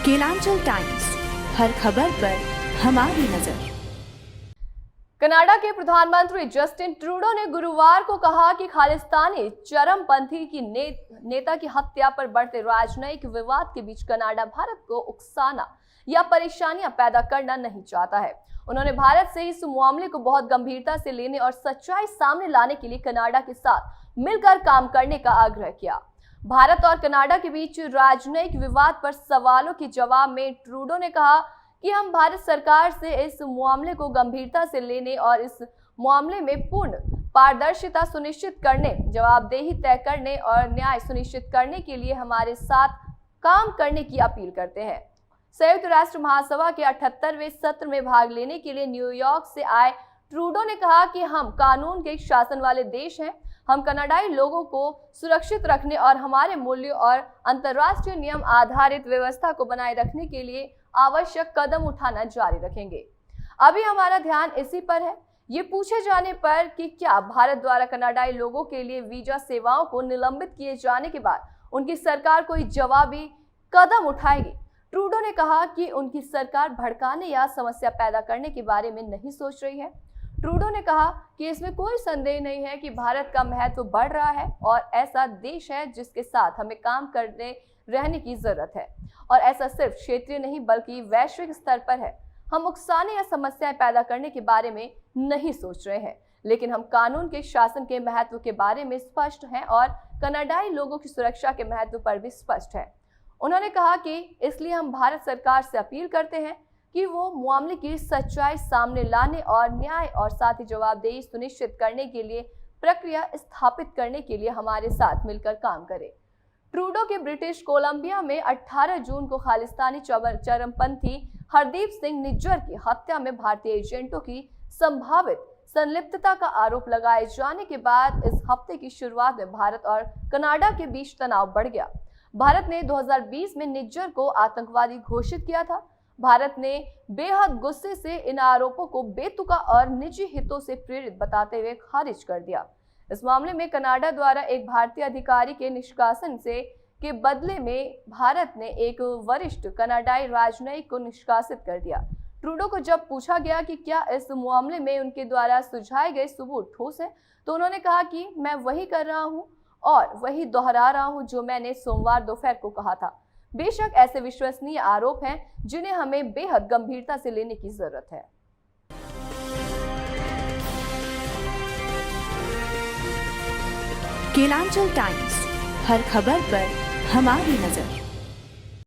Kelanchal times, हर खबर पर हमारी नजर। कनाडा के प्रधानमंत्री जस्टिन ट्रूडो ने गुरुवार को कहा कि खालिस्तानी चरमपंथी की नेता की हत्या पर बढ़ते राजनयिक विवाद के बीच कनाडा भारत को उकसाना या परेशानियां पैदा करना नहीं चाहता है। उन्होंने भारत से इस मामले को बहुत गंभीरता से लेने और सच्चाई सामने लाने के लिए कनाडा के साथ मिलकर काम करने का आग्रह किया। भारत और कनाडा के बीच राजनयिक विवाद पर सवालों के जवाब में ट्रूडो ने कहा कि हम भारत सरकार से इस मामले को गंभीरता से लेने और इस मामले में पूर्ण पारदर्शिता सुनिश्चित करने, जवाबदेही तय करने और न्याय सुनिश्चित करने के लिए हमारे साथ काम करने की अपील करते हैं। संयुक्त राष्ट्र महासभा के 78वें सत्र में भाग लेने के लिए न्यूयॉर्क से आए ट्रूडो ने कहा कि हम कानून के शासन वाले देश हैं। हम कनाडाई लोगों को सुरक्षित रखने और हमारे मूल्यों और अंतर्राष्ट्रीय नियम आधारित व्यवस्था को बनाए रखने के लिए आवश्यक कदम उठाना जारी रखेंगे। अभी हमारा ध्यान इसी पर है। ये पूछे जाने पर कि क्या भारत द्वारा कनाडाई लोगों के लिए वीजा सेवाओं को निलंबित किए जाने के बाद उनकी सरकार कोई जवाबी कदम उठाएगी, ट्रूडो ने कहा कि उनकी सरकार भड़काने या समस्या पैदा करने के बारे में नहीं सोच रही है। ट्रूडो ने कहा कि इसमें कोई संदेह नहीं है कि भारत का महत्व बढ़ रहा है और ऐसा देश है जिसके साथ हमें काम करने रहने की जरूरत है, और ऐसा सिर्फ क्षेत्रीय नहीं बल्कि वैश्विक स्तर पर है। हम उकसाने या समस्याएं पैदा करने के बारे में नहीं सोच रहे हैं, लेकिन हम कानून के शासन के महत्व के बारे में स्पष्ट हैं और कनाडाई लोगों की सुरक्षा के महत्व पर भी स्पष्ट है। उन्होंने कहा कि इसलिए हम भारत सरकार से अपील करते हैं कि वो मामले की सच्चाई सामने लाने और न्याय और साथ ही जवाबदेही सुनिश्चित करने के लिए प्रक्रिया स्थापित करने के लिए हमारे साथ मिलकर काम करे। ट्रूडो के ब्रिटिश कोलंबिया में 18 जून को खालिस्तानी चरमपंथी हरदीप सिंह निज्जर की हत्या में भारतीय एजेंटों की संभावित संलिप्तता का आरोप लगाए जाने के बाद इस हफ्ते की शुरुआत में भारत और कनाडा के बीच तनाव बढ़ गया। भारत ने 2020 में निज्जर को आतंकवादी घोषित किया था। भारत ने बेहद गुस्से से इन आरोपों को बेतुका और निजी हितों से प्रेरित बताते हुए खारिज कर दिया। इस मामले में कनाडा द्वारा एक भारतीय अधिकारी के निष्कासन के बदले में भारत ने एक वरिष्ठ कनाडाई राजनयिक को निष्कासित कर दिया। ट्रूडो को जब पूछा गया कि क्या इस मामले में उनके द्वारा सुझाए गए सबूत ठोस है, तो उन्होंने कहा कि मैं वही कर रहा हूं और वही दोहरा रहा हूं जो मैंने सोमवार दोपहर को कहा था। बेशक ऐसे विश्वसनीय आरोप हैं जिन्हें हमें बेहद गंभीरता से लेने की जरूरत है। केलांचल टाइम्स, हर खबर पर हमारी नजर।